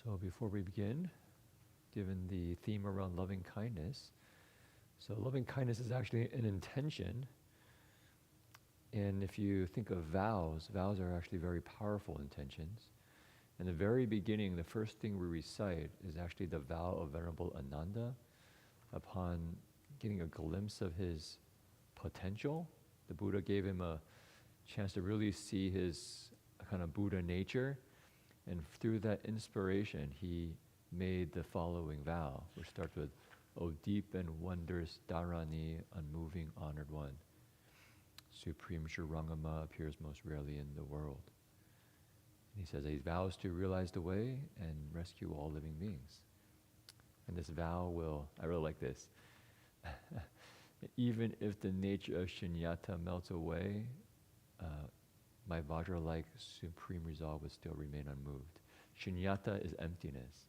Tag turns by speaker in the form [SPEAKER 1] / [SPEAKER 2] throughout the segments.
[SPEAKER 1] So before we begin, given the theme around loving kindness, so loving kindness is actually an intention. And if you think of vows, vows are actually very powerful intentions. In the very beginning, the first thing we recite is actually the vow of Venerable Ananda. Upon getting a glimpse of his potential, the Buddha gave him a chance to really see his kind of Buddha nature. And through that inspiration, he made the following vow, which starts with, O deep and wondrous Dharani, unmoving honored one. Supreme Shurangama appears most rarely in the world. And he says that he vows to realize the way and rescue all living beings. And this vow will, I really like this, even if the nature of shunyata melts away, my Vajra-like supreme resolve would still remain unmoved. Shunyata is emptiness.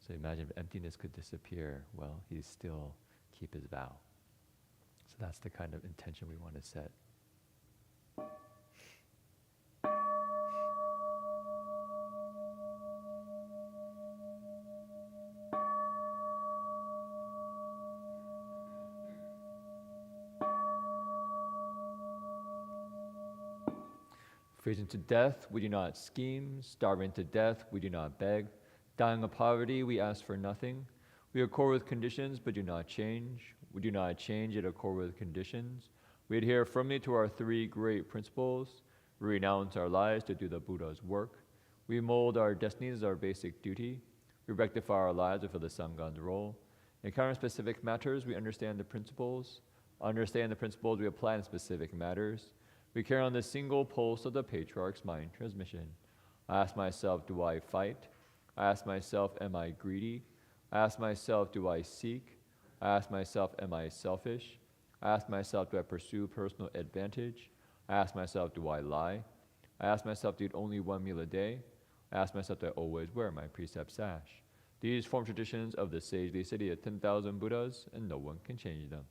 [SPEAKER 1] So imagine if emptiness could disappear, well, he'd still keep his vow. So that's the kind of intention we want to set. Freezing to death, we do not scheme. Starving to death, we do not beg. Dying of poverty, we ask for nothing. We accord with conditions, but do not change. We do not change, yet accord with conditions. We adhere firmly to our three great principles. We renounce our lives to do the Buddha's work. We mold our destinies as our basic duty. We rectify our lives to fill the Sangha's role. In encountering specific matters, we understand the principles. Understand the principles, we apply in specific matters. We carry on the single pulse of the Patriarch's mind transmission. I ask myself, do I fight? I ask myself, am I greedy? I ask myself, do I seek? I ask myself, am I selfish? I ask myself, do I pursue personal advantage? I ask myself, do I lie? I ask myself, do I eat only one meal a day? I ask myself, do I always wear my precept sash? These form traditions of the sagely city of 10,000 Buddhas, and no one can change them.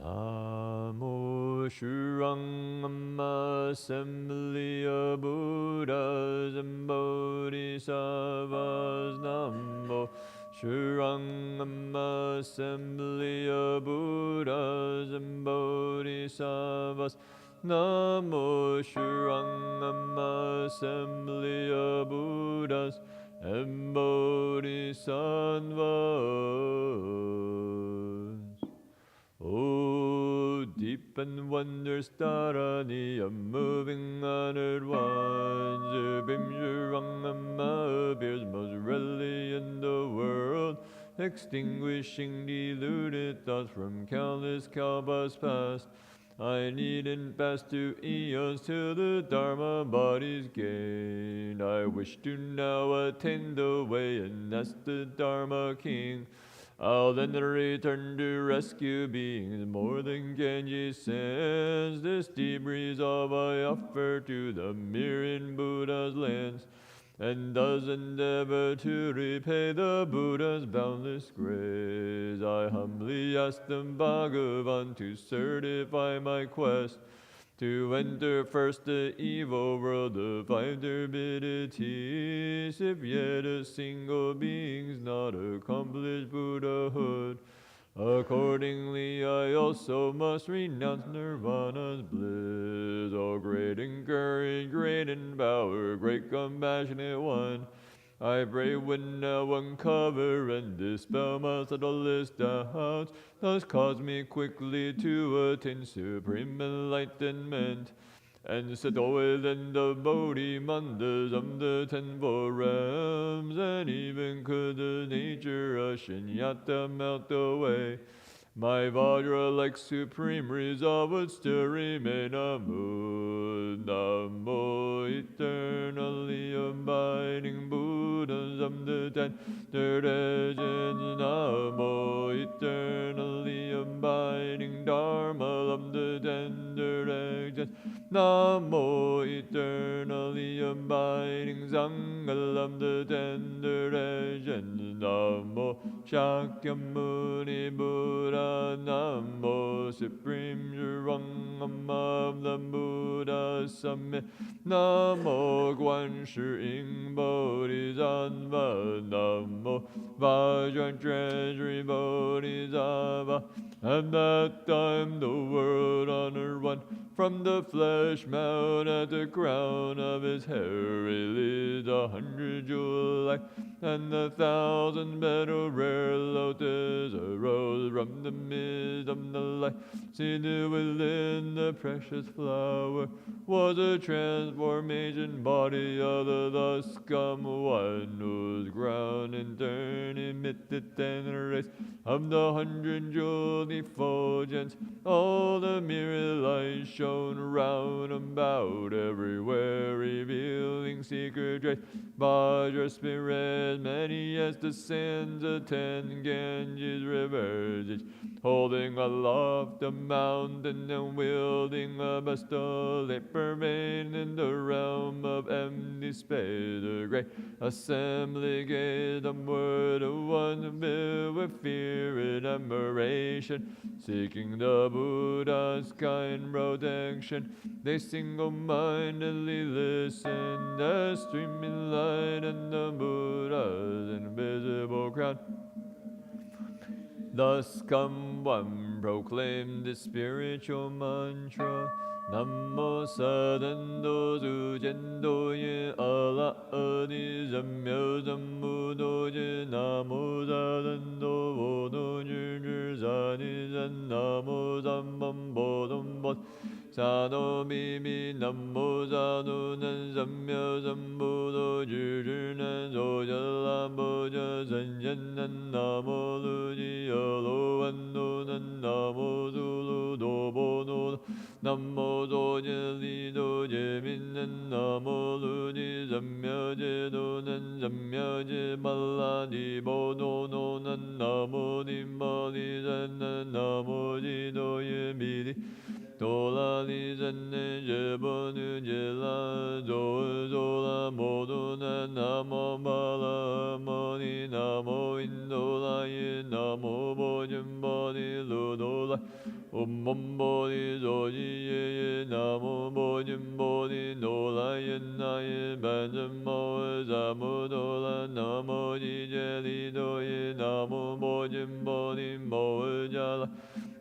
[SPEAKER 1] Namo Shurangama Assembly of Buddhas and Bodhisattvas. Namo Shurangama Assembly of Buddhas and Bodhisattvas. Namo Shurangama Assembly of Buddhas and Bodhisattvas. Oh, deep and wondrous Dharani, a moving honored one, Supreme Shurangama appears most rarely in the world, extinguishing deluded thoughts from countless kalpas past. I needn't pass 2 eons till the Dharma body's gained. I wish to now attain the way and ask the Dharma King. I'll then return to rescue beings more than Genji sends. This deep resolve I offer to the myriad Buddha's lands, and thus endeavor to repay the Buddha's boundless grace. I humbly ask the Bhagavan to certify my quest, to enter first the evil world of 5 turbidities, if yet a single being's not accomplished Buddhahood. Accordingly, I also must renounce nirvana's bliss. O great in courage, great in power, great compassionate one, I pray when now uncover and dispel my subtlest doubts, thus cause me quickly to attain supreme enlightenment, and settle within the Bodhi mandas of the 10-fold realms. And even could the nature of shunyata melt away, My Vajra, like supreme resolve, would still remain a mood. Namo, eternally abiding Buddhas of the tender legends. Namo, eternally abiding Dharma of the tender legends. Namo, eternally abiding Sangha of the tender legends. Namo, Shakyamuni Buddha. Namo, supreme Zhurangam of the Buddha summit. Namo, Guan Shi Ing Bodhisattva. Namo, Vajra Treasury Bodhisattva. At that time the world honored one from the flesh mount. At the crown of his hairy lids 100 jewel light, and 1,000 petal rare lotus arose from the midst of the light. Seated within the precious flower was a transformation body of the thus come one, whose ground in turn emitted 10 rays of the 100 jeweled effulgence. All the myriad lights shone round about, everywhere revealing secret grace. Vajra spirit, many as the sands of 10 Ganges rivers, each holding aloft a mountain and wielding a bastillate, pervading the realm of empty space. A great assembly gazed upward, one filled with fear and admiration, seeking the Buddha's kind protection. They single-mindedly listened as streaming light and the Buddha's invisible crown. Thus come one proclaimed the spiritual mantra. Namo Sadando Sujendo Ye Allah Adi Zamyo Zambudo Ye Namo Sadando Vodo Jir Zani Zan Namo Zambam Bodom Bod Sado Bibi Namo Sado Nan Zamyo Zambudo Jir Nan Zojala Boja Zanjan Nan Namo Luji Alo Ando Nan Namo Zulu Dobo No Namo Doje Lido Jemin Nan Namo Luji Zamyo Jedo Nan Zamyo Je Baladi Bodo No Nan Namo Nimbali Zan Nan Namo Jido Yemidi Dola li zanne jebonu jela do zola modu na namo bala moni namo indola ye namo bojum bodi ludola bodi zoji ye namo bojum bodi nola ye na ye banjam mo zamu dola namo jeli do ye namo bojum bodi mo jala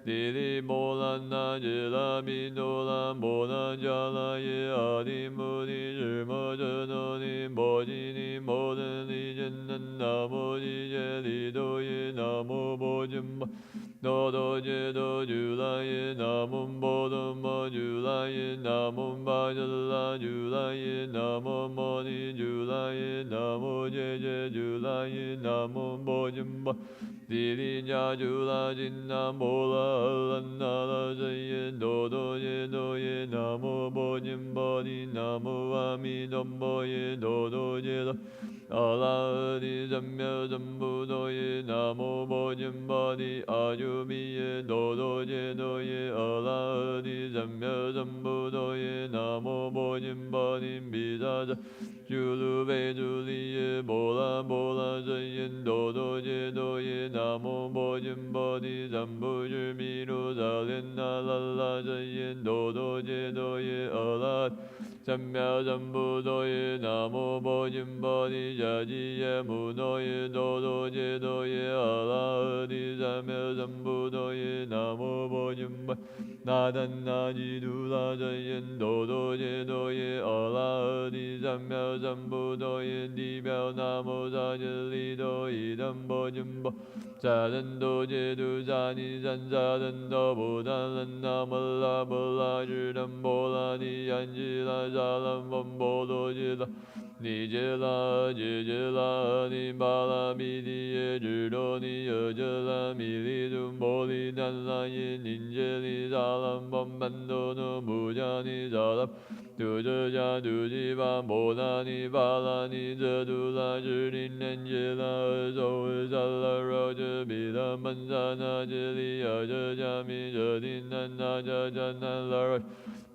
[SPEAKER 1] Dili mola na jila mi dola mola jala ye adi mudi jirma jano ni boji ni moda ni jenna namo ji jeli do ye namo bojimba do do je do jula ye namo bodo mo jula ye namo ba jala jula ye namo moni jula ye namo je je jula ye namo bojimba Dili ja jula jinna mola nala jaye do ye namo bojim bodi namo ami dombo ye do ye do ala di zamya zambu do ye namo bojim bodi ajumi ye do ye ala di zamya zambu do ye namo bojim bodi bizaja Julu ve juli ye bola bola jayen do ye namo bojim bodi zambu jumiru zalen na la la jayen do ye alat Samya zambu do ye namo bojim bodi jaji ye muno ye do ye alat di samya zambu do ye namo bojim bodi 나단 나지두라 자yen 도도 제도예 얼라디 잠며 잠부도예 디벼 나모 자jel리도 이담보줌보 자든도 제두자니 잔자든도 보다는 나몰라 몰라 주담보라니 안지라 자람범보도 지라 尼杰拉杰杰拉尼巴拉米利耶智多尼耶杰拉米利杜摩利丹拉耶尼杰利扎拉邦班多诺穆加尼扎拉杜哲加杜吉巴摩拉尼巴拉尼哲杜拉智尼南杰拉周扎拉罗哲比拉曼扎那杰利亚哲加米哲尼南那扎扎那拉瑞。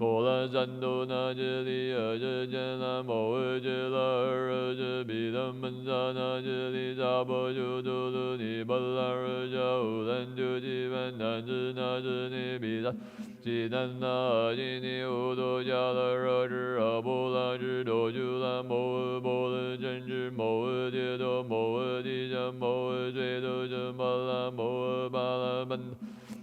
[SPEAKER 1] 波兰山多那杰里尔杰杰拉摩尔杰拉尔杰比他们扎那杰里扎波就多鲁尼巴拉尔加乌兰就基本南支那支尼比萨基南那基尼乌多加拉热支阿波拉支多就拉摩尔波勒真支摩尔杰多摩尔地加摩尔最多就巴拉摩尔巴拉班。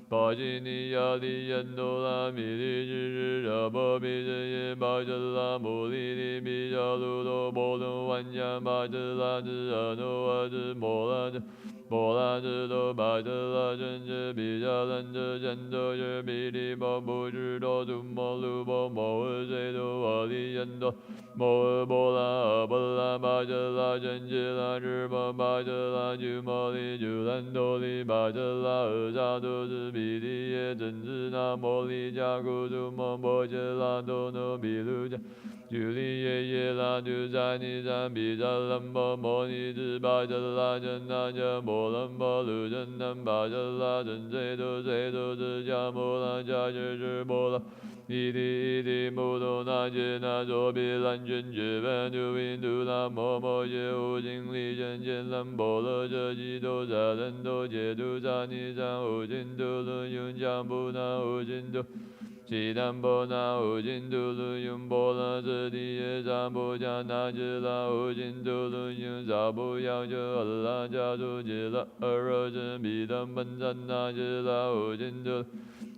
[SPEAKER 1] 巴基尼亚利延多拉米利支热波比这耶巴这拉姆利利比加鲁多波隆万加巴这拉支阿诺阿支摩拉这摩拉支多巴这拉真这比加兰这真多这比利波不知多祖摩鲁波摩尔谁多瓦利延多摩尔波拉阿波拉巴这拉真这拉支波巴这拉就摩利就兰多利巴这拉尔扎多是比利耶真知那摩利加古祖摩波切拉多诺比鲁加。距离耶耶拉就在你山比扎兰波摩尼之巴扎拉真那加摩兰波鲁真南巴扎拉真谁都之加摩拉加之摩拉。伊地木头那杰那左比兰真杰班就印度那摩摩耶无尽力真见兰波勒这基都扎人都解都扎尼山无尽都论用江不那无尽都。西南波那无尽都论用波拉这地耶扎波加那杰拉无尽都论用扎波要就阿拉加都杰拉二真比当本山那杰拉无尽都。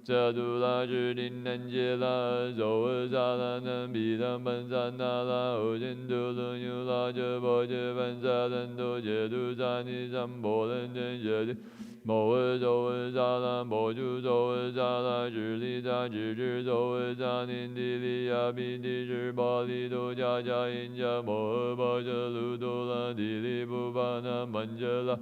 [SPEAKER 1] 这杜拉支丁南杰拉周尔扎拉南比当本山那拉无尽都论用拉这波这本沙人都解都扎尼山波人真解的。摩尔周尔扎拉摩主周尔扎拉支利扎支支周尔扎尼地利亚比地支巴利多加加因加摩尔巴这鲁多拉地利布巴那曼杰拉。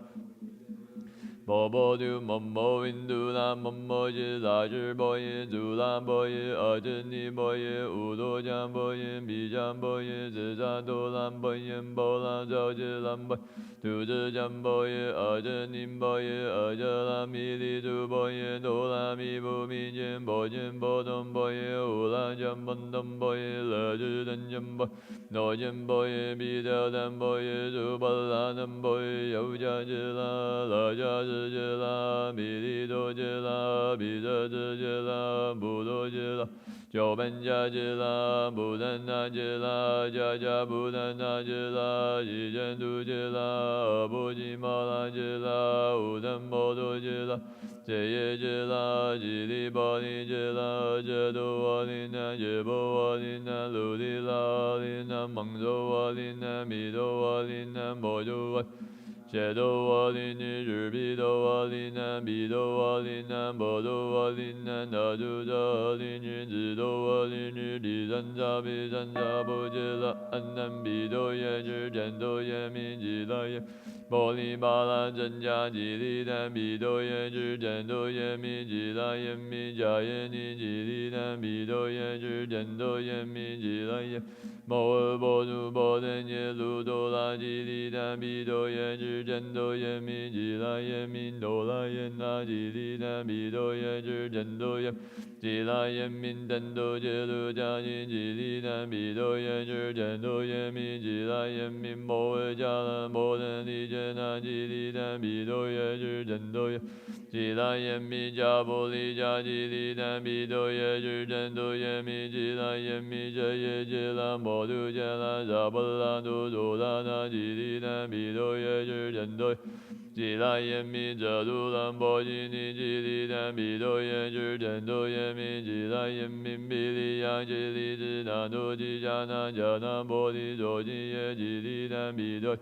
[SPEAKER 1] 波波杜摩摩印度拉摩摩吉拉支波耶祖拉波耶阿真尼波耶乌多加波耶比加波耶自扎多拉波耶波拉赵吉拉波杜兹加波耶阿真尼波耶阿加拉米利祖波耶多拉米布米坚波坚波东波耶乌拉加波东波耶拉支登坚波诺坚波耶比达丹波耶祖巴拉南波耶尤加吉拉拉加吉。杰拉米利多杰拉比这支杰拉布多杰拉九本加杰拉布丹那杰拉加加布丹那杰拉一真杜杰拉阿布吉马拉杰拉乌丹摩多杰拉杰耶杰拉吉利巴尼杰拉杰多瓦林那杰波瓦林那鲁迪拉林那蒙州瓦林那米多瓦林那摩就瓦。解多瓦林尼日比多瓦林南比多瓦林南波多瓦林南那就扎林尼智多瓦林尼第三扎比三扎不杰拉安南比多耶之见多耶米吉拉耶。摩利巴拉真加吉利南比多耶之见多耶米吉拉耶米加耶尼吉利南比多耶之见多耶米吉拉耶。摩尔波主波登耶鲁多拉吉利南比多耶之见多耶米吉拉耶米多拉耶那吉利南比多耶之见多耶吉拉耶米登多杰鲁加吉吉利南比多耶之见多耶米吉拉耶米摩尔加拉摩登利杰那吉利南比多耶之见多耶吉拉耶米加波利加吉利南比多耶之见多耶米吉拉耶米这耶吉拉摩杜杰拉扎波拉杜多拉那吉利南比多耶之见多吉拉耶米这杜兰波吉尼吉利南比多耶之见多耶米吉拉耶米比利亚吉利之那多吉加那加那波利多吉耶吉利南比多。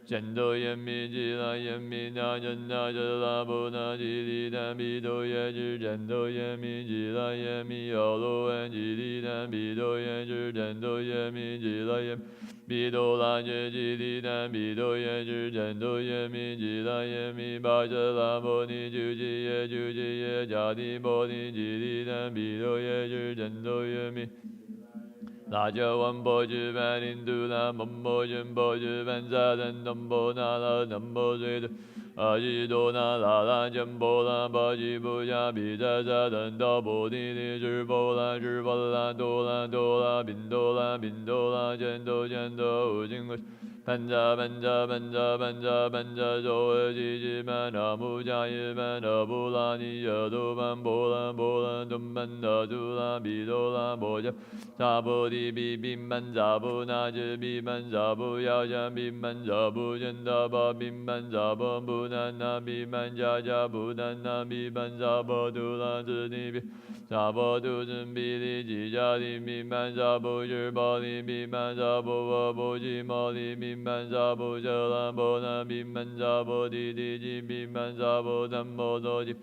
[SPEAKER 1] 见多言密即来言密那真那这拉不那吉利但比多耶之见多言密即来言密有罗言吉利但比多耶之见多言密即来言比多拉耶吉利但比多耶之见多言密即来言密巴这拉波尼主吉耶迦提波尼吉利但比多耶之见多言密那就万波之班印度那摩摩真波之班扎登东波那拉南波水的阿吉多那拉拉真波拉巴吉布加比扎扎登到波尼尼之波拉之波拉多拉多拉宾多拉宾多拉真多真多无尽个。班扎班扎班扎班扎班扎周尔吉吉班那木加耶班那布拉尼亚多班波拉波拉东班那杜拉比多拉波加扎波提比宾班扎布那吉比班扎布要加宾班扎布真达巴宾班扎波布南那比班加加布南那比班扎波杜拉兹尼比。扎波杜真比利吉加利比曼扎布日波利比曼扎布沃布吉摩利比曼扎布哲拉波那比曼扎波提提吉比曼扎波南摩多吉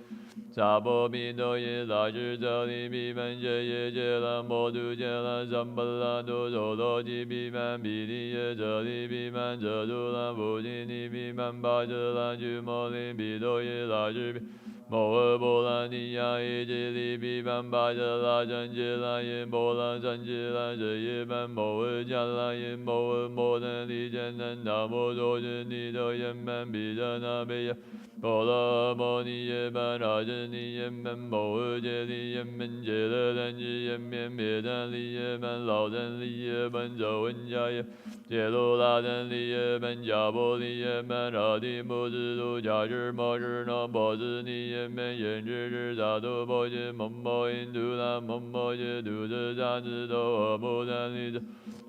[SPEAKER 1] 扎波比多耶拉智哲利比曼杰耶杰拉摩杜杰拉ซั巴拉多周多吉比曼比利耶哲利比曼哲杜拉布吉尼比曼巴哲拉居摩利比多耶拉智比。摩尔波拉尼亚伊吉利比班巴哲拉真吉拉耶波拉真吉拉这耶班摩尔加拉耶摩尔摩登利坚南达摩多真尼的耶班比扎那贝耶波拉摩尼耶班拉真尼耶班摩尔杰利耶班杰勒丹吉耶面别丹利耶班老丹利耶班周文加耶。杰罗拉丹利耶班加波利耶班拉蒂摩之都加之摩之那波之尼耶班耶之之扎多波杰摩摩印度拉摩摩杰杜之扎之多阿摩丹利扎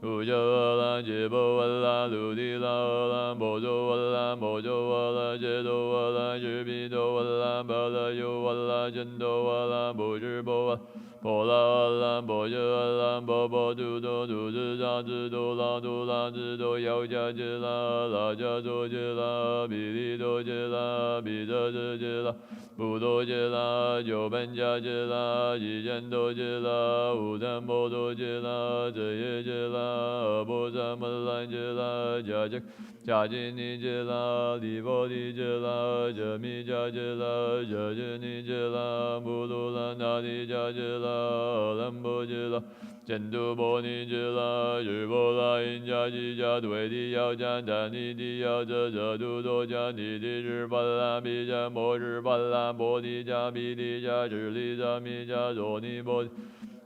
[SPEAKER 1] 乌加阿拉杰波阿拉鲁迪拉阿拉摩周阿拉摩周阿拉杰多阿拉之比多阿拉巴拉尤阿拉真多阿拉波之波阿。波拉阿拉波杰阿拉波波杜多杜之扎之多拉杜拉之多要加杰拉拉加多杰拉比利多杰拉比扎之杰拉布多杰拉九班加杰拉一千多杰拉五三波多杰拉这耶杰拉阿波萨门兰杰拉加杰。加吉尼杰拉利波利杰拉这米加杰拉这杰尼杰拉布鲁兰纳利加杰拉阿兰波杰拉真杜波尼杰拉日波拉因加吉加对地要加丹尼地要这杜多加尼地日巴拉比加摩日巴拉波地加比利加日利加米加罗尼波。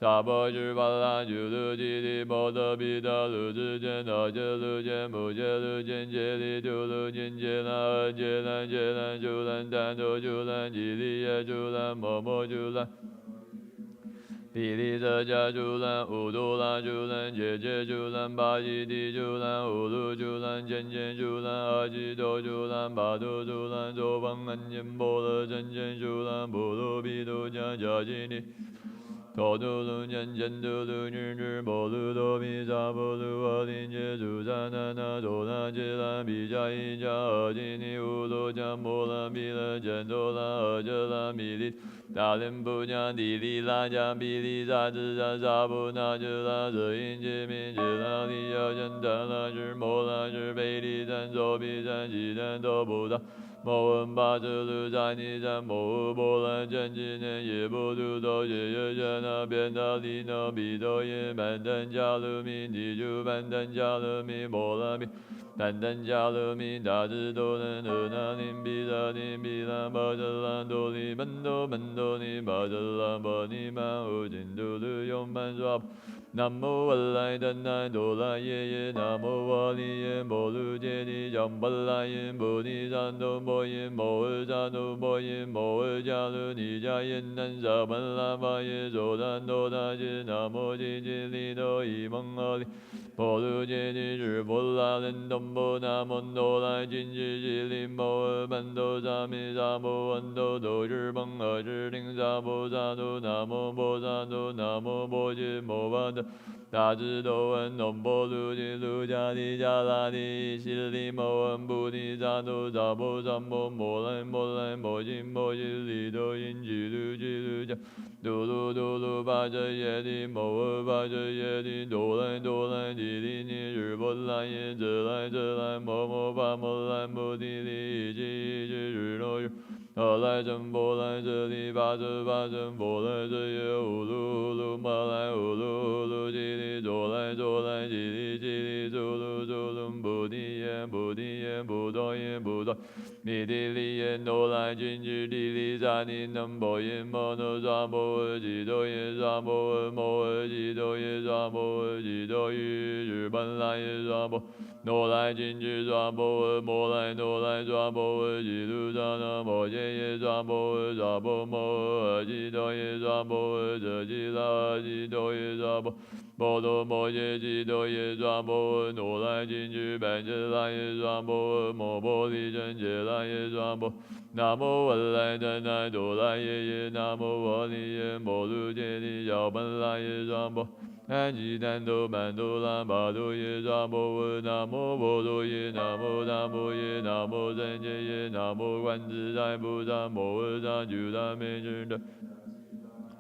[SPEAKER 1] 扎波日巴拉九鲁吉利波德比达鲁之间那杰鲁间木杰鲁间杰利杜鲁间杰拉杰兰杰兰朱兰丹多朱兰吉利耶朱兰摩摩朱兰。比利泽加朱兰乌杜拉朱兰杰杰朱兰巴吉地朱兰乌鲁朱兰坚坚朱兰阿吉多朱兰巴杜朱兰周邦安坚波勒真坚朱兰布鲁比杜加加吉尼。托杜鲁坚坚杜鲁日日波鲁多比扎波鲁阿林杰朱扎那那多那杰拉比加伊加阿吉尼乌罗加摩拉比勒坚多拉阿杰拉米利达林布加迪利拉加比利扎兹扎扎布那杰拉泽因杰米杰拉利亚坚达拉之摩拉之贝利赞周比赞吉赞多布达。摩恩巴之鲁扎尼赞摩尔波兰真吉年耶波杜多耶耶加那边达利那比多耶班丹加鲁米尼朱班丹加鲁米摩拉米班丹加鲁米达之多能德那林比扎尼比拉巴扎拉多利班多班多尼巴扎拉巴尼巴乌金杜鲁永班抓。南无阿赖达那多拉耶耶，南无阿利耶摩鲁揭谛将巴拉耶菩提萨埵波耶摩尔萨埵波耶摩尔迦卢尼迦耶南萨巴拉巴耶周达多达耶南无吉吉利多伊蒙阿利摩鲁揭谛日波拉人东波那蒙多来金吉吉利摩尔班多萨弥萨摩安多多日邦阿日灵萨波萨多南无波萨多南无波揭摩巴达。的。大智多闻龙波卢吉卢迦提迦拉提西利摩闻菩提萨埵萨婆萨婆摩来摩来摩金摩西利多因吉卢吉卢迦嘟噜嘟噜巴遮耶提摩诃巴遮耶提哆来哆来提提尼日波来耶遮来遮来摩摩巴摩来摩提利吉吉日罗日。阿来真波来遮提巴遮巴真波来遮耶乌噜噜玛来乌噜噜吉利左来左来吉利吉利左噜左噜菩提耶菩提耶菩提耶菩提弥提利耶哆来金智地利萨尼南波耶摩那萨摩诃吉多耶萨摩诃摩诃吉多耶萨摩诃吉多耶日本来耶萨摩诺来金智萨摩诃摩来诺来萨摩诃吉卢萨那摩耶耶萨摩诃萨婆摩诃吉多耶萨摩诃遮吉拉吉多耶萨摩摩多摩耶吉多耶萨摩诃诺来金智班智来耶萨摩诃摩婆利真杰来耶萨摩南无文来真来多来耶耶南无瓦利耶摩卢揭利小本来耶萨摩安吉丹多曼多拉巴多耶萨摩诃南无波多耶南无南无耶南无真耶耶南无观自在菩萨摩诃萨俱达美智的。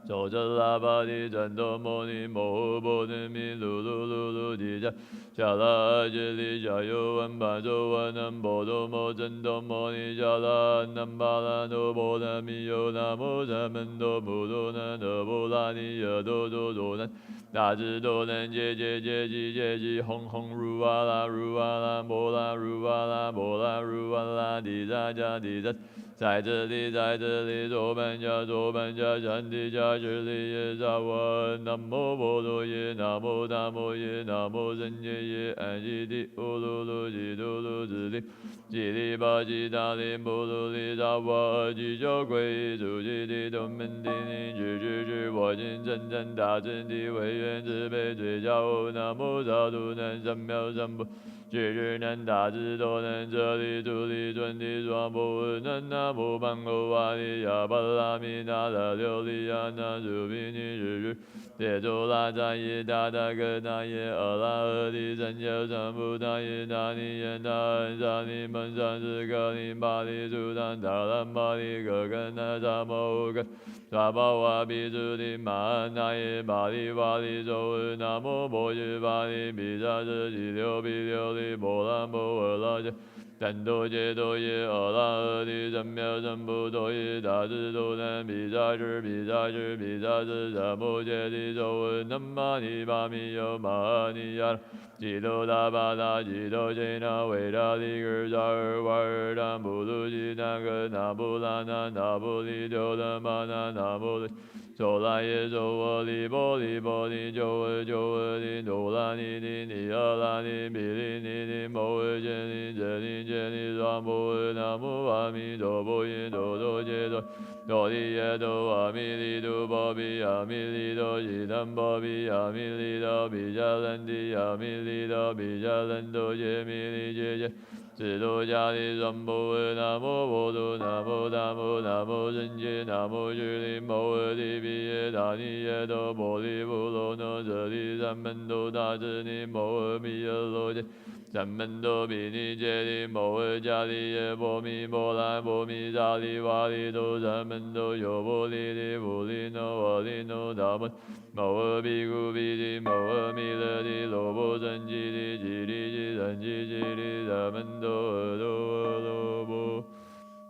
[SPEAKER 1] 周真拉巴提真多摩尼摩诃波提米噜噜噜噜提迦迦拉吉利迦尤文巴周文南波多摩真多摩尼迦拉南巴拉多波那米尤那摩赞门多普多南德波拉尼耶多多多南大智多南揭揭揭揭揭揭吽吽如哇啦如哇啦摩啦如哇啦摩啦如哇啦地扎迦地扎。在这里，在这里，左半家，左半家，山地家，这里耶萨哇，南无波多耶，南无大摩耶，南无真耶耶，安吉地乌噜噜吉嘟噜吉利，吉利巴吉达利布噜利萨哇，吉祥贵主吉地东门地尼智智智，我今真真大真地为愿慈悲最教务，南无萨度南三藐三菩。智智难大智多难舍利主利准提双波诃南那波班欧瓦利亚巴拉米达达琉璃亚那苏毗尼日日耶周拉扎耶达达格那耶阿拉诃提三藐三菩提耶那尼耶那安萨尼门三世格尼巴利苏丹达兰巴利格根那萨摩根萨巴瓦比苏提玛安那耶巴利瓦利周诃那摩波耶巴利比萨遮吉流比流利波拉波诃拉迦但多杰多耶阿拉诃提三藐三菩提大智多难比萨智比萨智比萨智萨摩揭谛周诃南玛尼巴密哟玛尼呀吉多达巴达吉多杰那维达利格扎尔瓦尔达布鲁吉那个那布拉那那布利丢达玛那那布利周拉耶周我利波利波利周诃周诃利哆拉尼尼尼阿拉尼比利尼尼摩诃揭利揭利揭利萨摩诃南无阿弥陀佛耶哆哆揭哆哆利耶哆阿弥利哆波比阿弥利哆吉南波比阿弥利哆比迦兰提阿弥利哆比迦兰哆揭弥利揭揭智多迦利三波诃南无波多南无大摩南无真揭南无智利摩诃提比耶达尼耶哆波利波罗那舍利三门多大智尼摩诃弥耶罗揭三门多比尼揭利摩诃迦利耶波弥波来波弥迦利瓦利多三门多有波利利波利那瓦利那达门摩诃毗古毗提摩诃弥勒提罗波僧吉利吉利吉僧吉吉利三门多阿多罗波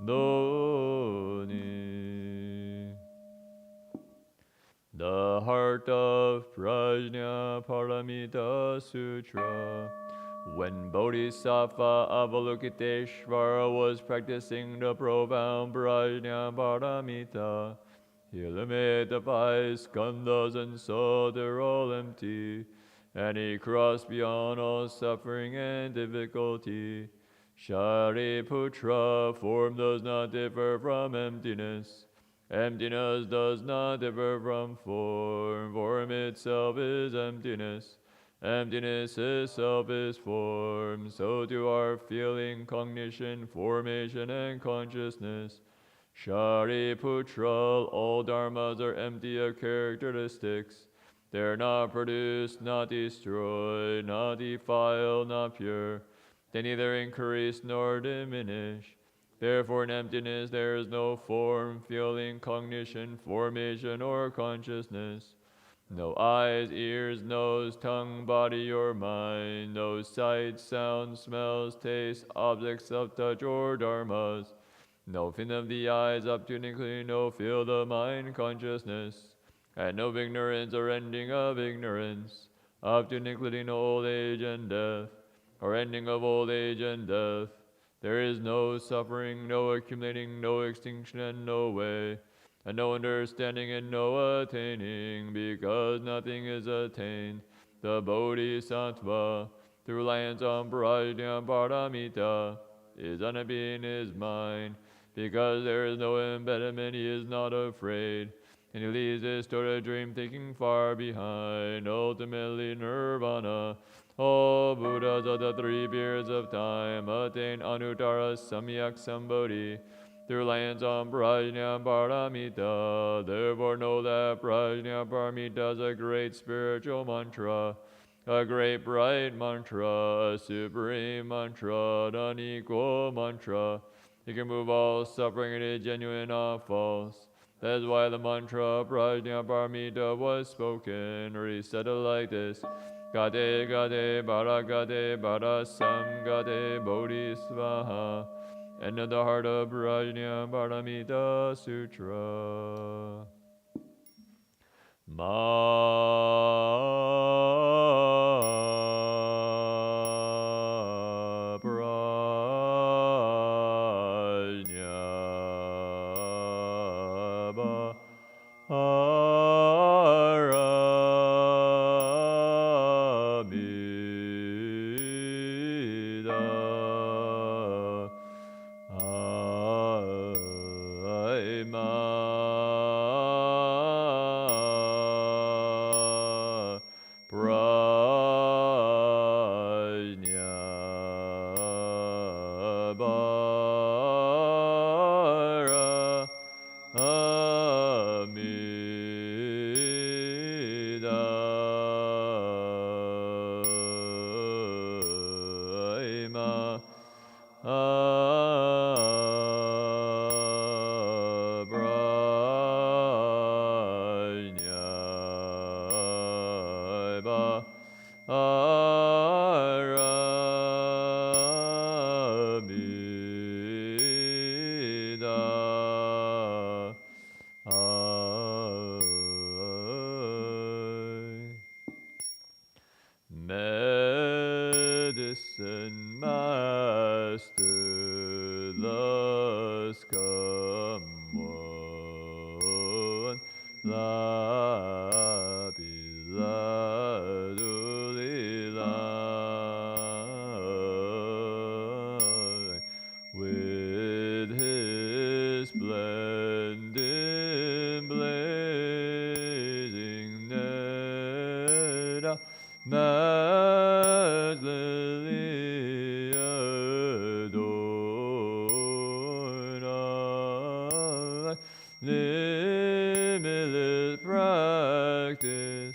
[SPEAKER 1] 罗尼。The Heart of Prajna Paramita Sutra. When Bodhisattva Avalokiteshvara was practicing the profound Prajna Paramita, he eliminated the 5 skandhas and saw they're all empty, and he crossed beyond all suffering and difficulty. Shariputra, form does not differ from emptiness. Emptiness does not differ from form. Form itself is emptiness. Emptiness itself is form. So too are feeling, cognition, formation, and consciousness. Shariputra, all dharmas are empty of characteristics. They are not produced, not destroyed, not defiled, not pure. They neither increase nor diminish. Therefore in emptiness there is no form, feeling, cognition, formation, or consciousness. No eyes, ears, nose, tongue, body, or mind. No sight, sound, smells, taste, objects of touch, or dharmas. No fin of the eyes, up to including no field of mind, consciousness. And no ignorance or ending of ignorance, up to including old age and death, or ending of old age and death. There is no suffering, no accumulating, no extinction, and no way, and no understanding and no attaining, because nothing is attained. The Bodhisattva, through reliance on Prajna Paramita, is unbeing is mind, because there is no impediment, he is not afraid. And he leaves his Torah dream thinking far behind, ultimately nirvana. All Buddhas of the three periods of time attain Anuttara Samyak Sambodhi through reliance on Prajna Paramita. Therefore know that Prajna Paramita is a great spiritual mantra, a great bright mantra, a supreme mantra, an unequal mantra. It can move all suffering, it is genuine, not false. That is why the mantra Prajna Paramita was spoken, recited like this. Gade Gade Bara Gade Bara Sam Gade Bodhisvaha. End of the heart of Prajna Paramita Sutra. Medicine Master, thus come one, lapi laduli lai, with his splendid blazing net, matchlessly adorned, limitless practice,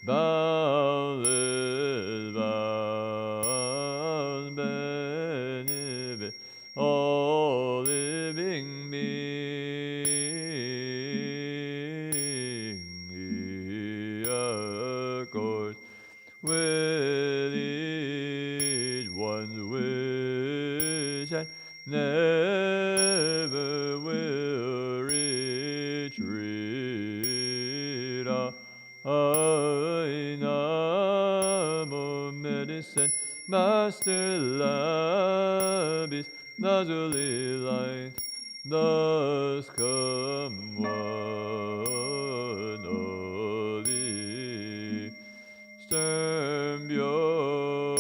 [SPEAKER 1] boundless vows, benefit, all living being, he accords with each one's wish, and never will retreat. Namo Medicine Master Labis Lazuli Light, thus come one holy, stern pure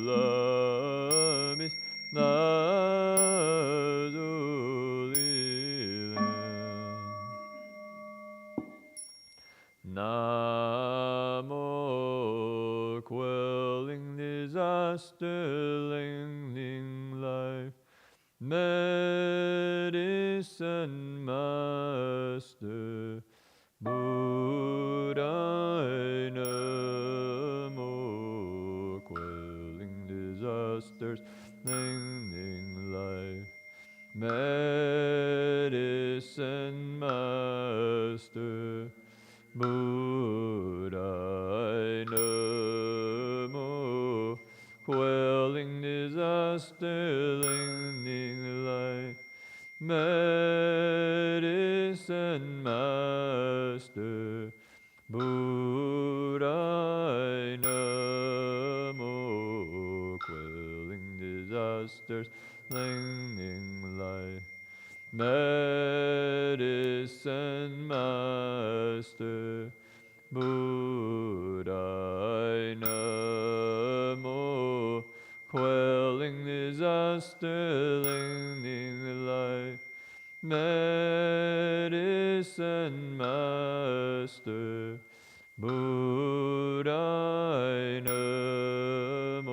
[SPEAKER 1] Labis Lazuli Land. Namo quelling disaster, lengthening life, Medicine Master, Buddhaya Namo, quelling disasters, lengthening life. Medicine Master, Buddhaya Namo, quelling disaster, lengthening life. Medicine Master, Buddhaya Namo, quelling disasters, lengthening life. Medicine Master, Buddhaya Namo, quelling disaster, lengthening life. Medicine Master, Buddhaya Namo,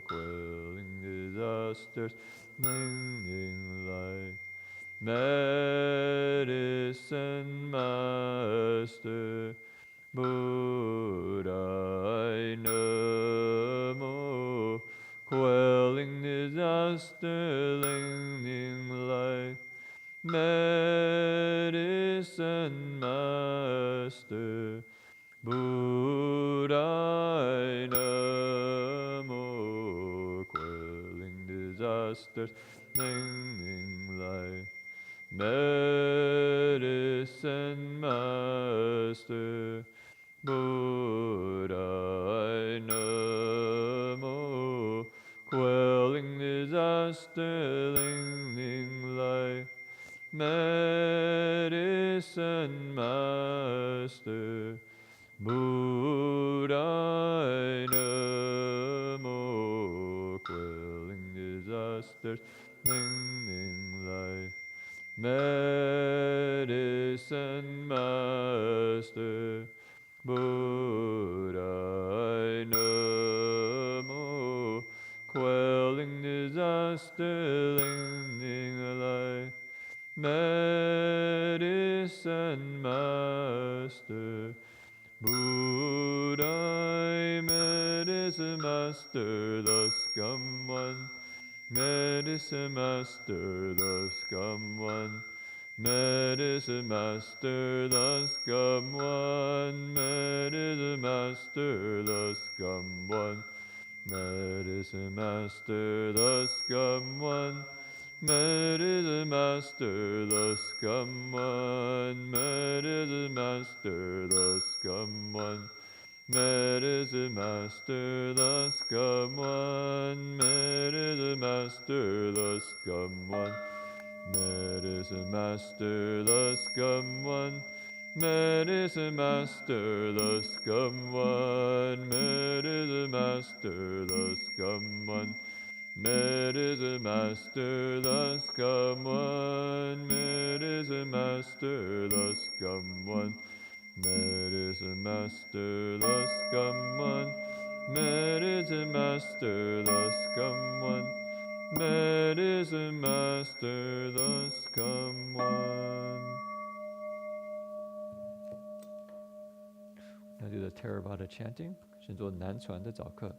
[SPEAKER 1] quelling disasters, lengthening life. Medicine Master, Buddhaya Namo, quelling disaster, lengthening life. Medicine Master, Buddhaya Namo, quelling disasters, lengthening life. Medicine Master, Buddhaya Namo, quelling disaster, lengthening life. Medicine Master, Buddhaya Namo, quelling disasters, lengthening life. Medicine Master, Buddhaya Namo, quelling disaster, lengthening life. Medicine Master, Buddhaya, Medicine Master, the scum one. Medicine Master, the scum one. Medicine Master, the scum one. Medicine Master, the scum one. Medicine Master, the scum one. Medicine Master, the scum one. Medicine Master, the scum one. Medicine Master, the scum one. Medicine Master, the scum one. Medicine Master, the scum one. Medicine Master, the scum one. Medicine Master, the scum one. Medicine Master, the scum one. Medicine Master, the scum one. Medicine Master, the scum one. Medicine Master, the scum one. Medicine Master, the scum one. Now do the Theravada chanting, 是做南传的早课。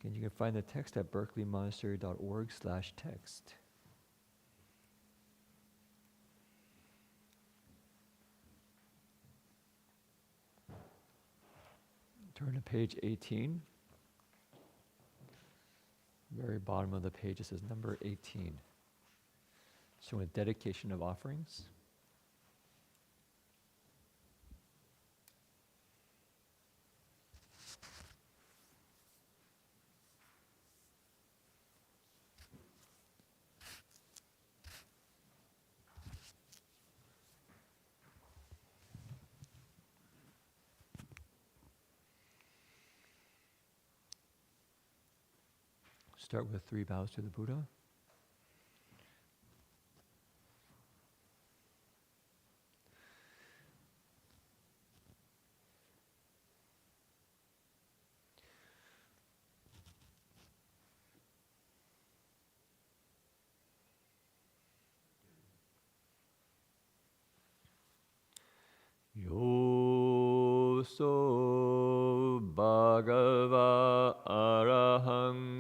[SPEAKER 1] And you can find the text at berkeleymonastery.org/text. Turn to page 18. Very bottom of the page, it says number 18. Showing a dedication of offerings. Start with 3 bows to the Buddha.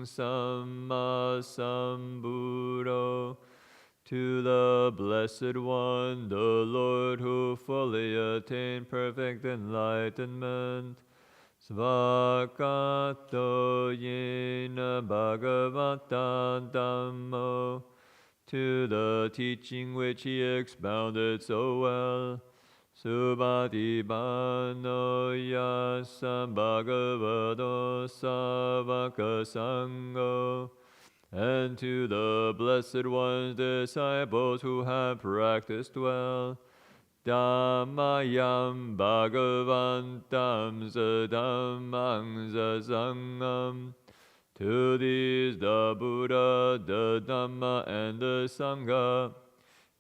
[SPEAKER 1] Samma Sambuddho. To the Blessed One, the Lord who fully attained perfect enlightenment. Svakato yena bhagavata dhammo. To the teaching which he expounded so well. Subhadibano yasam bhagavato savaka sangho. And to the Blessed One's disciples who have practiced well. Dhammayam bhagavantam sadhammang sasangam. To these the Buddha, the Dhamma, and the Sangha.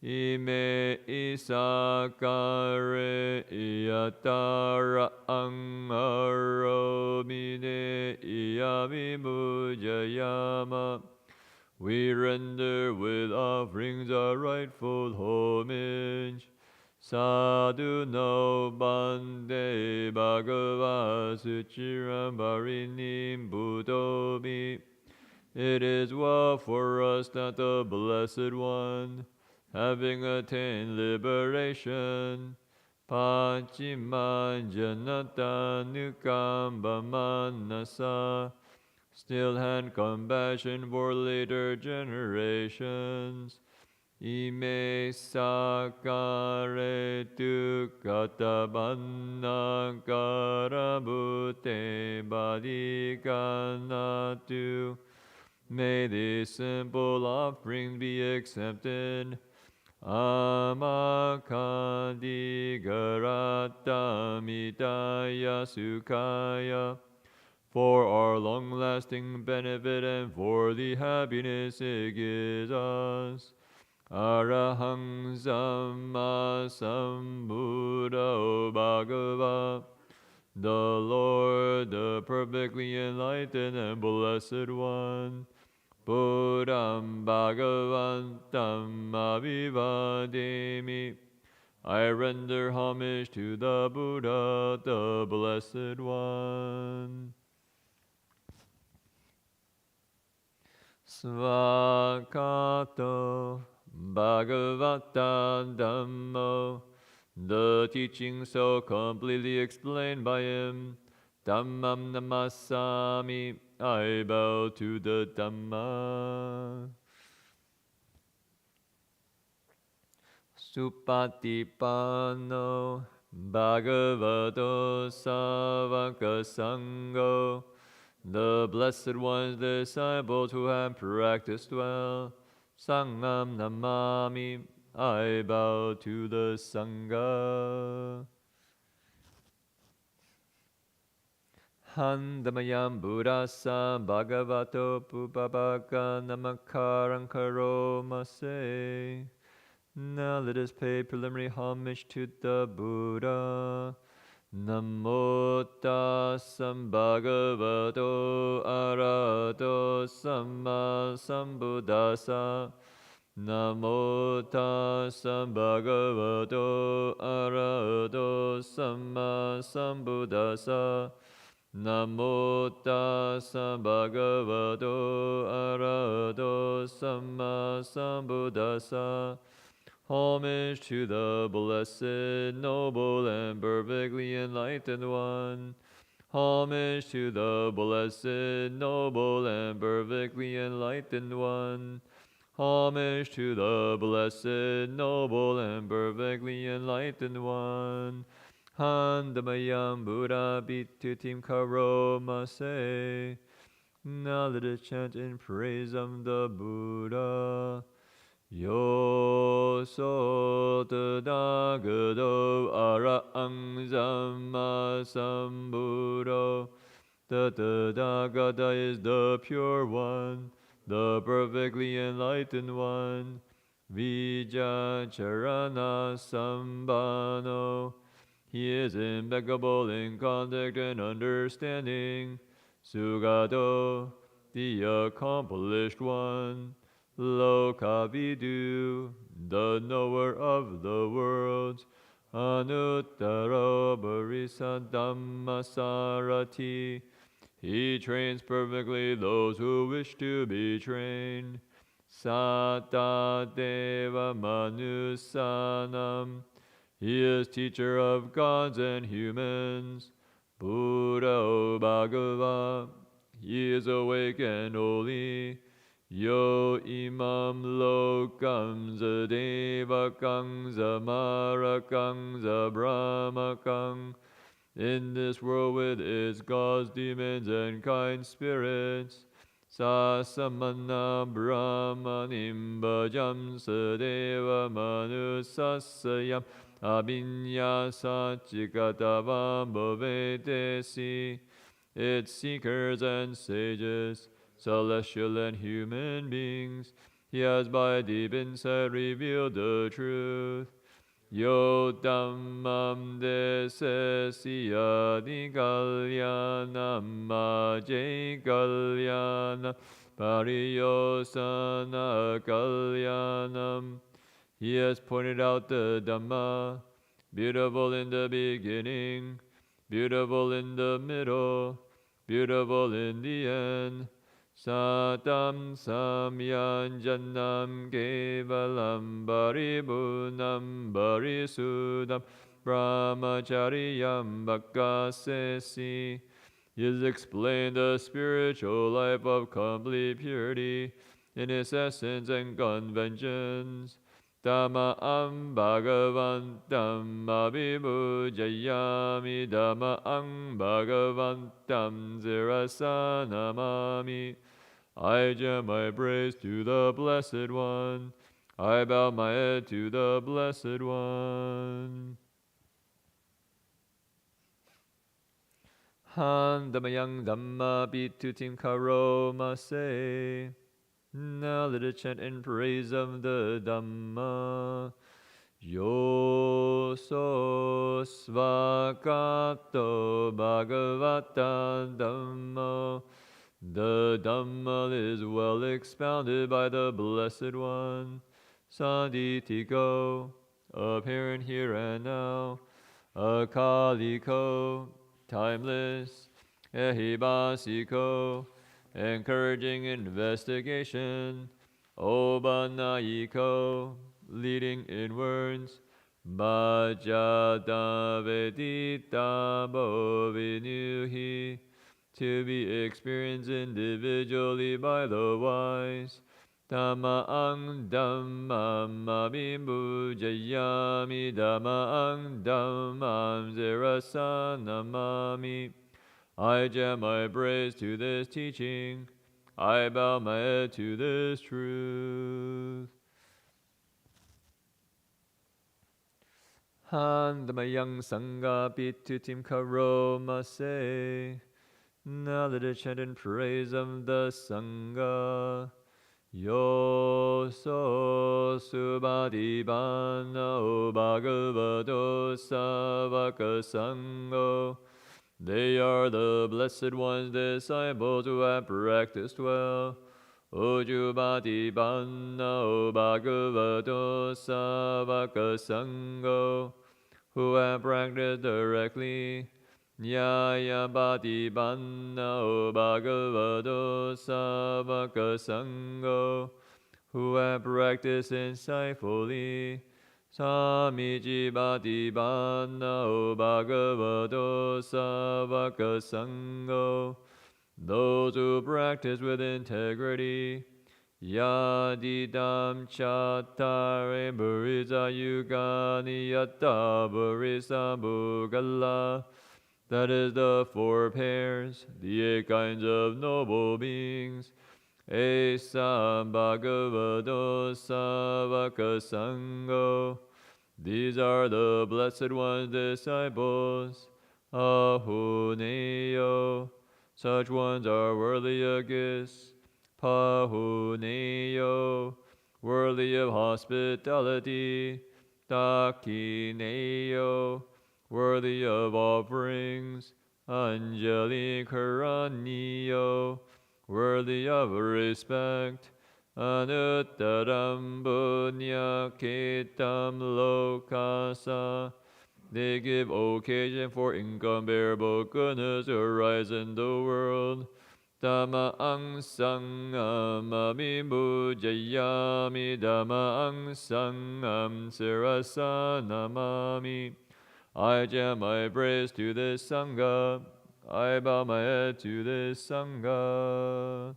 [SPEAKER 1] Ime isakare iyatara angaromine iyamimujayama. We render with offerings our rightful homage. Sadhu no bande bhagava suchiram varinim buddhomi. It is well for us that the Blessed One, having attained liberation, Pachimanjanata Nukamba Manasa, still had compassion for later generations. Ime sakare tu katabanna karabute badikanatu. May these simple offerings be accepted. Amakadi garata mitaya sukhaya. For our long-lasting benefit and for the happiness it gives us. Arahang Samma Sambuddho Bhagava. The Lord, the perfectly enlightened and blessed One. Buddham Bhagavantam Abhivademi. I render homage to the Buddha, the Blessed One. Svakato Bhagavata Dhammo. The teaching so completely explained by him. Dhammam namasami. I bow to the Dhamma. Supatipano Bhagavato Savaka Sangho. The Blessed One's disciples who have practiced well. Sangham namami. I bow to the Sangha. Handamayam Buddhasa Bhagavato Pupabhaka Namakaram Karomase. Now let us pay preliminary homage to the Buddha. Namo tassam bhagavato arahato samma sambuddhassa. Namo tassam bhagavato arahato samma sambuddhassa. Namo tassam bhagavato arahato samma sambuddhassa. Homage to the Blessed, Noble, and perfectly enlightened One. Homage to the Blessed, Noble, and perfectly enlightened One. Homage to the Blessed, Noble, and perfectly enlightened One. Handamayam Buddha Bitutim Karomase. Now let us chant in praise of the Buddha. Yo so tadagado arahang samma sambuddho. The Tathagata is the pure one, the perfectly enlightened one. Vijacharana sambhano. He is impeccable in conduct and understanding. Sugado, the accomplished one. Lokavidu, the knower of the worlds. Anuttaro Barisadhammasarati. He trains perfectly those who wish to be trained. Sata Deva Manusanam. He is teacher of gods and humans. Buddha Bhagava. He is awake and holy. Yo imam lokam zadevakang zamarakang zabrahmakang. In this world with its gods, demons, and kind spirits, Sasamana Brahmanim Bhajam Sadeva Manusasayam Abhinyasa Chikatavam Bhavedesi. Its seekers and sages, celestial and human beings, he has by deep insight revealed the truth. Yo dhammam desesya di kalyanam ajay kalyanam pariyosana kalyanam. He has pointed out the Dhamma, beautiful in the beginning, beautiful in the middle, beautiful in the end. Satam samyanjanam kevalam paribunam parisudam brahmachariyam bhakasesi. He has explained the spiritual life of complete purity in its essence and conventions. Dhammam bhagavantam abhibhujayami dhammam bhagavantam zirasanamami. I join my praise to the Blessed One. I bow my head to the Blessed One. Han Dhammayang Dhamma Bitutim Karomase. Now let us chant in praise of the Dhamma. Yo so svakato bhagavata Dhammo. The Dhamma is well expounded by the Blessed One. Sanditiko, apparent here and now. Akaliko, timeless. Ehibasiko, encouraging investigation. Obanayiko, leading inwards. Bhajata vedita bovinuhi, to be experienced individually by the wise. Dhammam dhammam abhibhujayami dhammam dhammam zirasanamami. I jam my praise to this teaching. I bow my head to this truth. Han Dhammayang Sangha Bitutim Karomase. Now let us chant in praise of the Sangha. Yo so subhadibano bhagavato savaka sangho. They are the Blessed One's disciples who have practiced well. Ujubhadibano bhagavato savaka sangho, who have practiced directly. Nyayabhadibano bhagavato savaka sangho, who have practiced insightfully. Samijibhadibano bhagavato savaka sangho, those who practice with integrity. Yadidam chattare burisa yugani yatta burisa bugala. That is the 4 pairs, the 8 kinds of noble beings. Esam bhagavato savaka sangho. These are the Blessed One's disciples. Ahuneyo. Such ones are worthy of gifts. Pahuneyo, worthy of hospitality. Dakineyo, worthy of offerings. Anjali Karaniyo, worthy of respect. Anuttaram Bunya Ketam Lokasa, They give occasion for incomparable goodness to arise in the world. Dhammang sangam abhimujayami, Dhammang sangam sirasa namami. I jam my praise to this Sangha, I bow my head to this Sangha.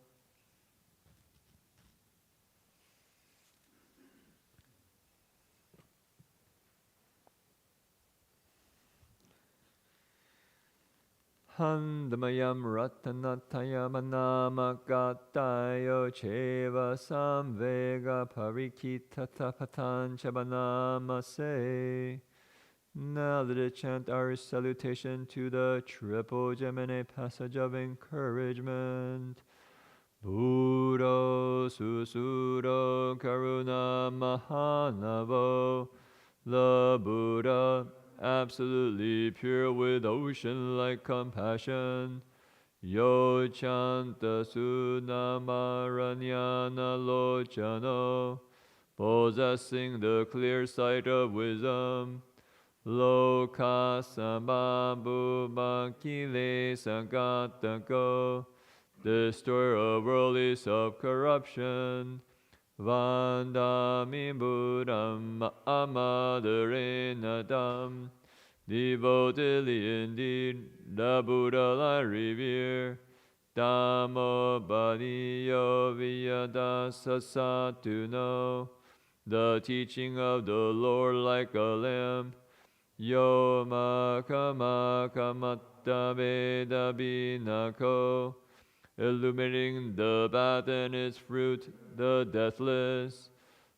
[SPEAKER 1] Handamayam ratanatayam anamakatayo cheva samvega parikita tapatan chabanamase. Now let us chant our salutation to the triple Gemini passage of encouragement. Buddho susuro karuna mahanavo. The Buddha, absolutely pure with ocean-like compassion. Yo chanta sunamaranyana lochano, possessing the clear sight of wisdom. Loka sambabu makile sagatako, destroyer of worldly self-corruption. Vandami Buddham Amaderenadam. Devotedly indeed, the Buddha I revere. Dhammo Badiyo Viyadasa to know the teaching of the Lord like a lamp. Yo Makama Kamatta Veda Binako, illuminating the path and its fruit, the deathless.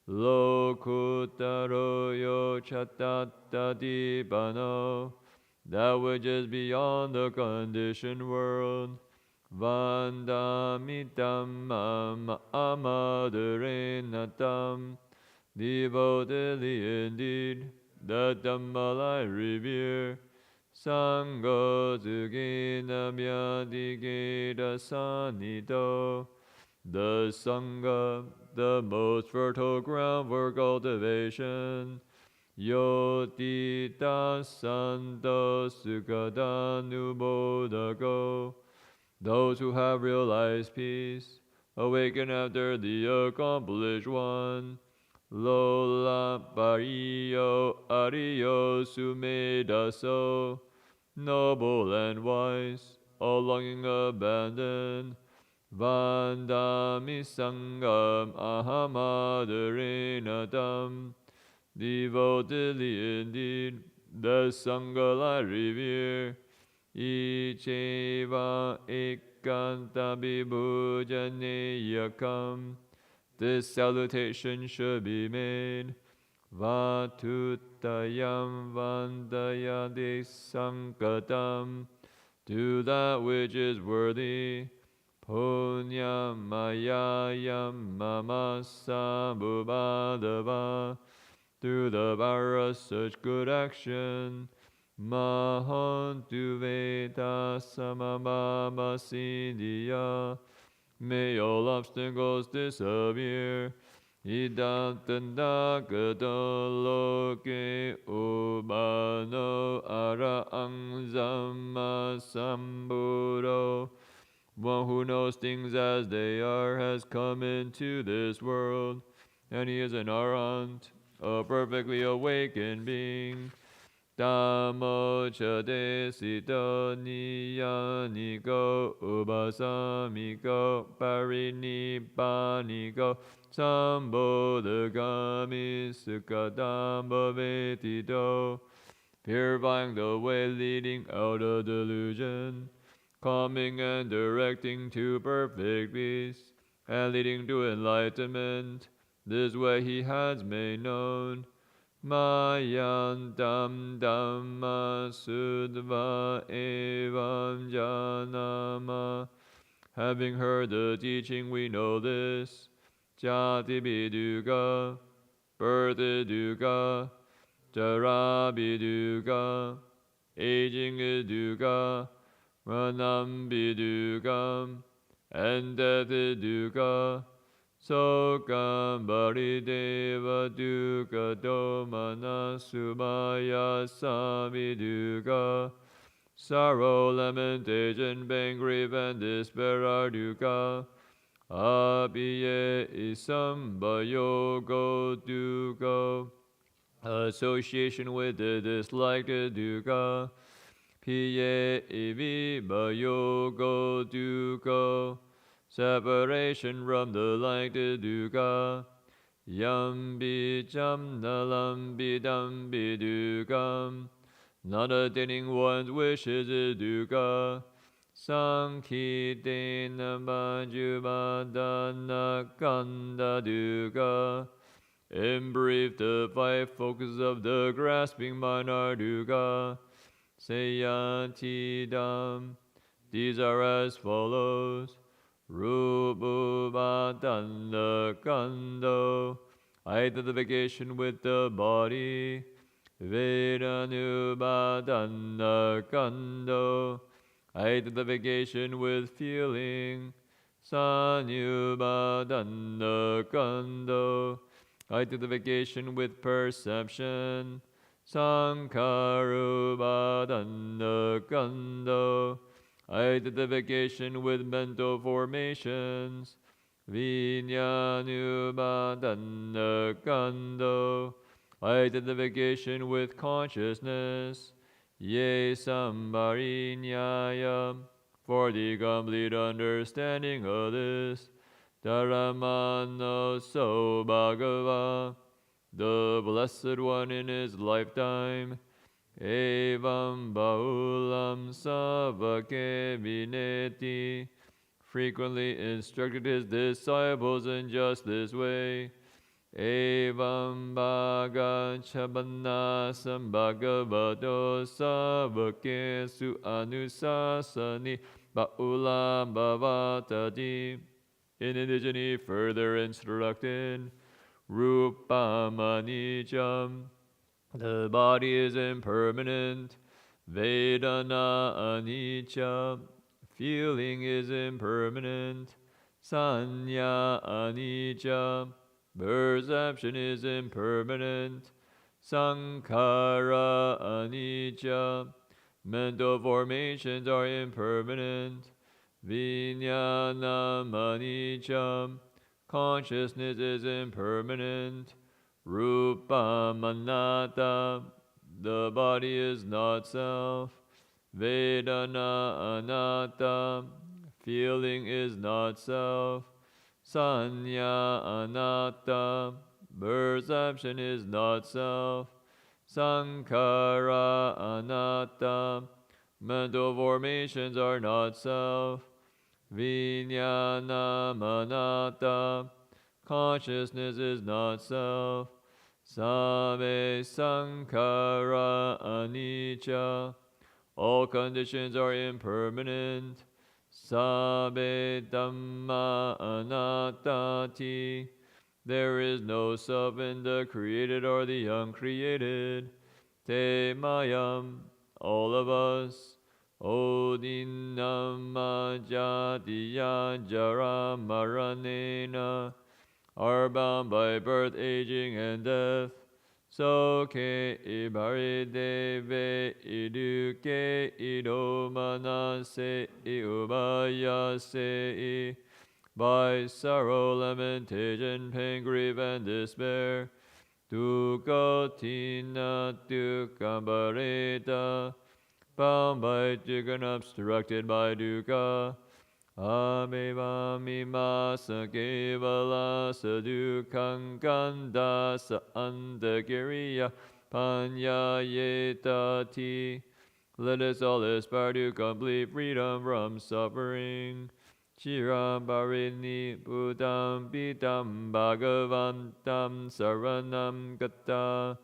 [SPEAKER 1] Lokutaro yo chatatta dibano, that which is beyond the conditioned world. Vandamitam amaderenatam, devotedly indeed, the Dhamma I revere. Sangho Tsukina Myadigeda Sanito, the Sangha, the most fertile ground for cultivation. Yotita Santo Sukadanubodago, those who have realized peace, awaken after the accomplished one. Lola Pariyo Ariyo Sumedaso, noble and wise, all longing abandoned. Vandami Sangam Ahamaderenatam, devotedly indeed, the Sangha I revere. Icheva Ekanta Vibhujaneyakam, this salutation should be made. Vatutayam vandayadi sankatam, to that which is worthy. Punyam mayayam mamasambhubhadava, through the power of such good action. Mahantu veda samamamasidhiya, may all obstacles disappear. Idantandakadaloke ubano arahang sammasambuddho, one who knows things as they are has come into this world, and he is an arahant, a perfectly awakened being. Dhammo chadesito niyaniko upasamiko parinibbanico sambodhagami sukadamba vetito, purifying the way leading out of delusion, calming and directing to perfect peace, and leading to enlightenment. This way he has made known. Mayantam Dhamma Sudva Evam Janama, having heard the teaching we know this. Jati Biduga, birth is dukkha. Jara Biduga, aging is dukkha. Ranam Bidugam, and death is dukkha. Sokam Barideva Dukkha Domana Sumaya Samidukkha. Sorrow, lamentation, pain, grief, and despair are dukkha. Apiye isambayogo dukkha. Association with the disliked dukkha. Piye ivibayogo dukkha. Separation from the liked dukkha. Yambi jam nalambi dambi dukkha. Not attaining one's wishes is dukkha. Sankitena Manjubadana Kanda dukkha. In brief, the 5 focuses of the grasping mind are dukkha. Sayatidam. These are as follows. Rupubadana Kando. Identification with the body. Vedanubadana Kando. Identification with feeling. Sanyubadana Kando. Identification with perception. Sankarubadana Kando. Identification with mental formations. Vinyanubadana Kando. Identification with consciousness. Ye Sambharinyaya. For the complete understanding of this, Dharamano So Bhagava, the Blessed One in his lifetime, Evam Baulam Savake Vineti, frequently instructed his disciples in just this way. Evam Bhagachabana Sambhagavato Savake Su Anusasani Baulam Bhavatati. In addition, he further instructed Rupam Anicam. The body is impermanent. Vedana Anicca. Feeling is impermanent. Sanya Anicca. Perception is impermanent. Sankhara anicca. Mental formations are impermanent. Vijnanam anicca. Consciousness is impermanent. Rupam anatta. The body is not self. Vedana anatta. Feeling is not self. Sanya anatta. Perception is not self. Sankhara anatta. Mental formations are not self. Vijnanam anatta. Consciousness is not self. Sabe sankhara anicca. All conditions are impermanent. Sabe dhamma anattati. There is no self in the created or the uncreated. Te mayam, all of us. Odinama jatiya jara maranena. Are bound by birth, aging, and death. Soke ibarideve iduke idomanase iubayase. By sorrow, lamentation, pain, grief, and despair. Dukkhatina dukkhambarita. Bound by dukkha and obstructed by dukkha. Amevami masa kevala sadukkhaṃ kanda sa andagiriya panyayetati. Let us all aspire to complete freedom from suffering. Chiram Barini Buddham Pitam Bhagavantam Saranam Gata.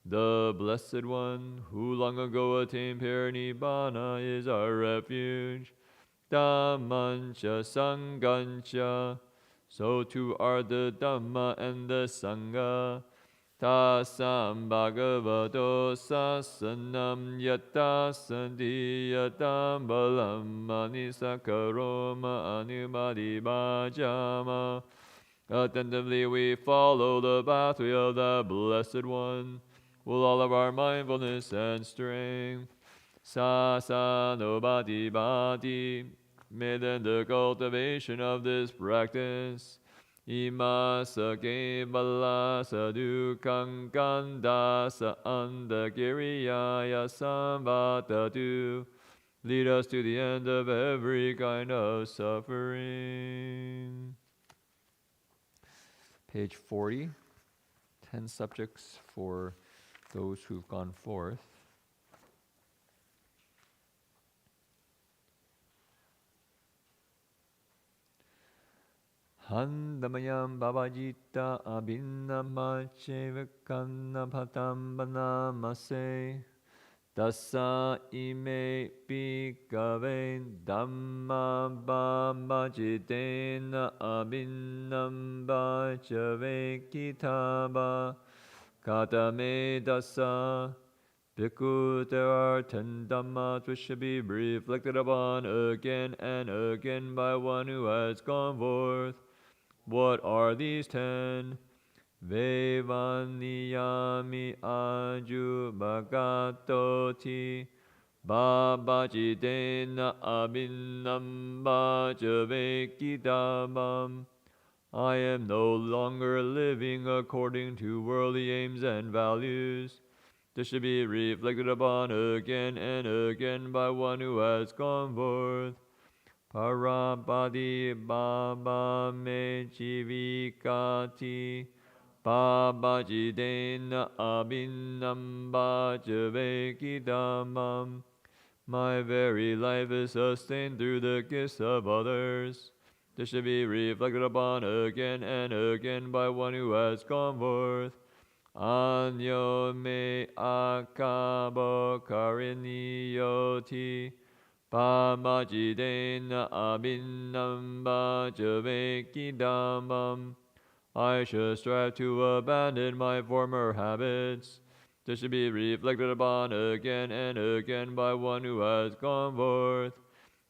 [SPEAKER 1] The Blessed One, who long ago attained Parinibbana, is our refuge. Dhammancha Sanghancha. So too are the Dhamma and the Sangha. Tasam Bhagavato Sasanam Yata Sandhiyatam Balam Manisakaroma Anumadi Bhajama. Attentively we follow the pathway of the Blessed One, with all of our mindfulness and strength. Sasa no bati bati. May then the cultivation of this practice Imasa bala sadhu kankanda sa andagiriyaya samvatatu. Lead us to the end of every kind of suffering. Page 40. 10 subjects for those who've gone forth. Handamayam babajita abhinnamachevakanna patambanamase Dasa ime pikave dhamma babajitena abhinnam bhajave kitaba Katame dasa Bhikkhu, there are 10 dhammas which should be reflected upon again and again by one who has gone forth. What are these 10? Vevaniyami aju bhagatoti babajidena abhinnam bhajavekidamam. I am no longer living according to worldly aims and values. This should be reflected upon again and again by one who has gone forth. Parabadi Baba me jivikati Babajidena abhinnam bhajavekidamam. My very life is sustained through the gifts of others. This should be reflected upon again and again by one who has gone forth. Anyo me akabo kariniyoti Pamajidena abhinnam bhajavekidamam. I should strive to abandon my former habits. This should be reflected upon again and again by one who has gone forth.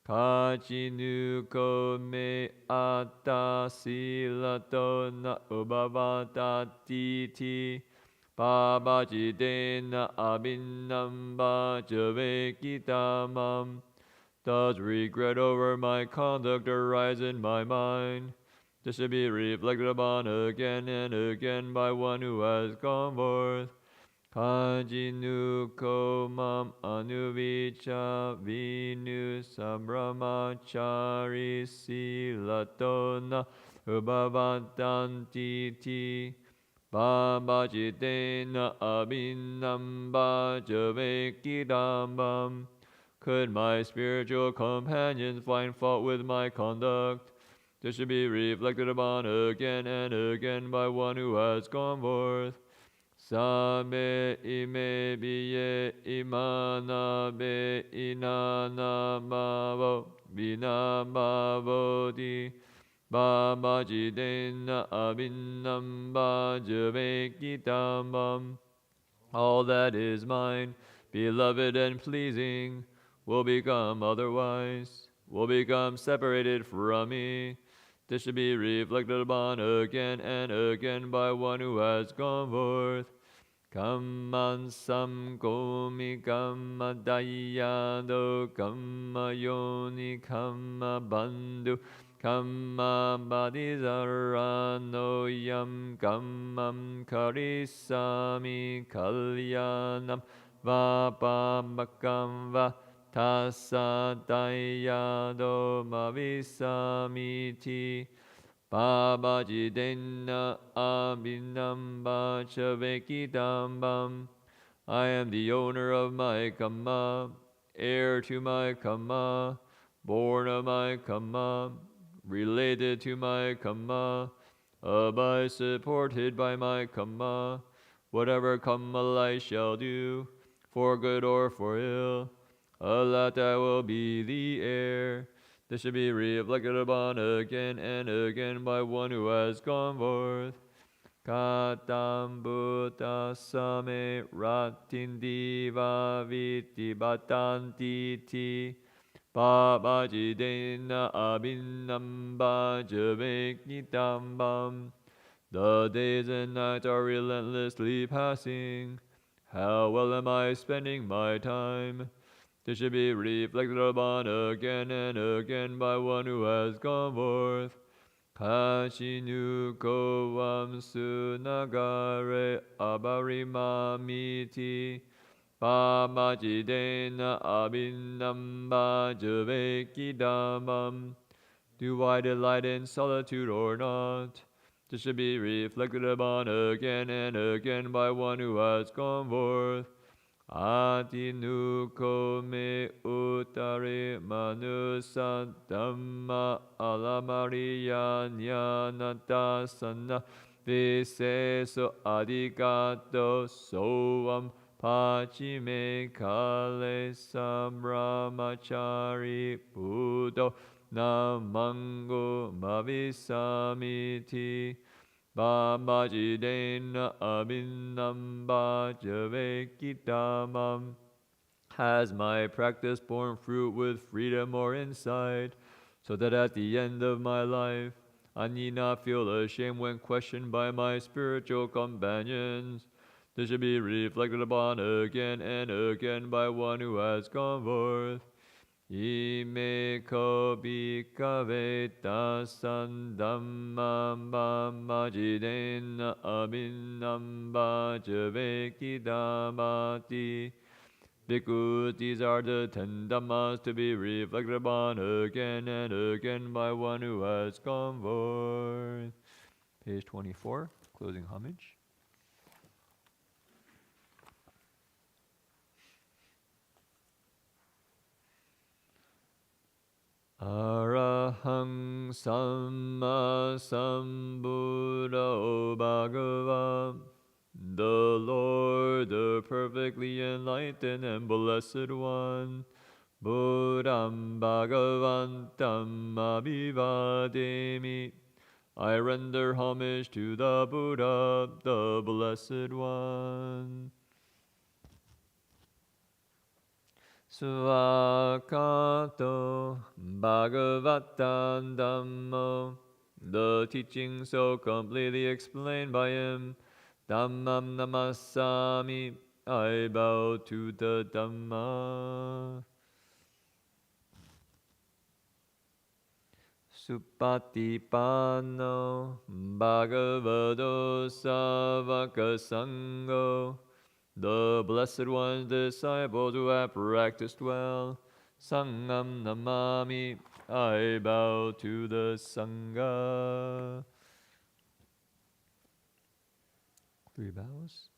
[SPEAKER 1] Kachinuko me atta silato na ubhavatati Pabajidena abhinnam bhajavekidamam. Does regret over my conduct arise in my mind? This should be reflected upon again and again by one who has gone forth. Kajinuko mam anuvicha vinu sambrahmachari silatona ubhavatantiti Babajidena abhinnam bhajavekidamam. Could my spiritual companions find fault with my conduct? This should be reflected upon again and again by one who has gone forth. Sabe ime biye imana be inana mavo vina mavodi Babajidena abhinnam bhajavekidamam. All that is mine, beloved and pleasing, will become otherwise, will become separated from me. This should be reflected upon again and again by one who has gone forth. Kamman sam komi kamma dayado kamma yoni kamma bandhu kamma badizarano yam kammam karisami kalyanam vapambakam va tassa dayado mavisamiti Babajidena abhinnam bhajavekidamam. I am the owner of my kamma, heir to my kamma, born of my kamma, related to my kamma, abide supported by my kamma. Whatever kamma I shall do, for good or for ill, Allah I will be the heir. This should be reflected upon again and again by one who has gone forth. Katam bhutasame ratindiva viti batantiti Babajidena abhinamba javekitambam. The days and nights are relentlessly passing. How well am I spending my time? This should be reflected upon again and again by one who has gone forth. Kashinuko wamsu nagare abarimamiti. Pamajidena abhinamba javekidamam. Do I delight in solitude or not? This should be reflected upon again and again by one who has gone forth. Adinuko me utare manusantama alamariya nyanatasana viseso adigato soam pachime kale samramachari buddho namango mavisamiti. Babajidena abhinamba javekidamam. Has my practice borne fruit with freedom or insight, so that at the end of my life I need not feel ashamed when questioned by my spiritual companions? This should be reflected upon again and again by one who has gone forth. Ime ko bhikkhave tassandhammam majidena abhinamba javekidamati. Bhikkhus, these are the 10 Dhammas to be reflected upon again and again by one who has gone forth. Page 24, closing homage. Arahang Samma Sambuddho Bhagava. The Lord, the perfectly enlightened and blessed one, Buddham Bhagavantam Abhivademi. I render homage to the Buddha, the blessed one. Svakato Bhagavatam Dhammo. The teaching so completely explained by him. Dhammam namasami. I bow to the Dhamma. Supatipano Bhagavado Savaka Sangho. The Blessed One's disciples who have practiced well. Sangam namami. I bow to the Sangha. 3 bows.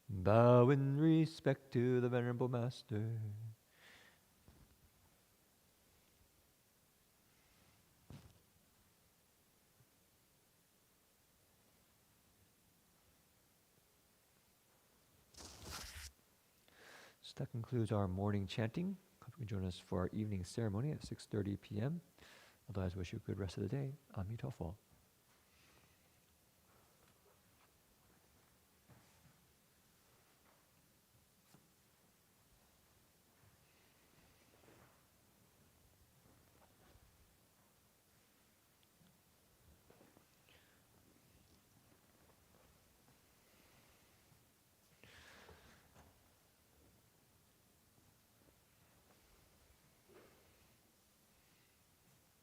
[SPEAKER 1] Bow in respect to the Venerable Master. So that concludes our morning chanting. Hope you can join us for our evening ceremony at 6:30 p.m. Otherwise, wish you a good rest of the day. Amitofo.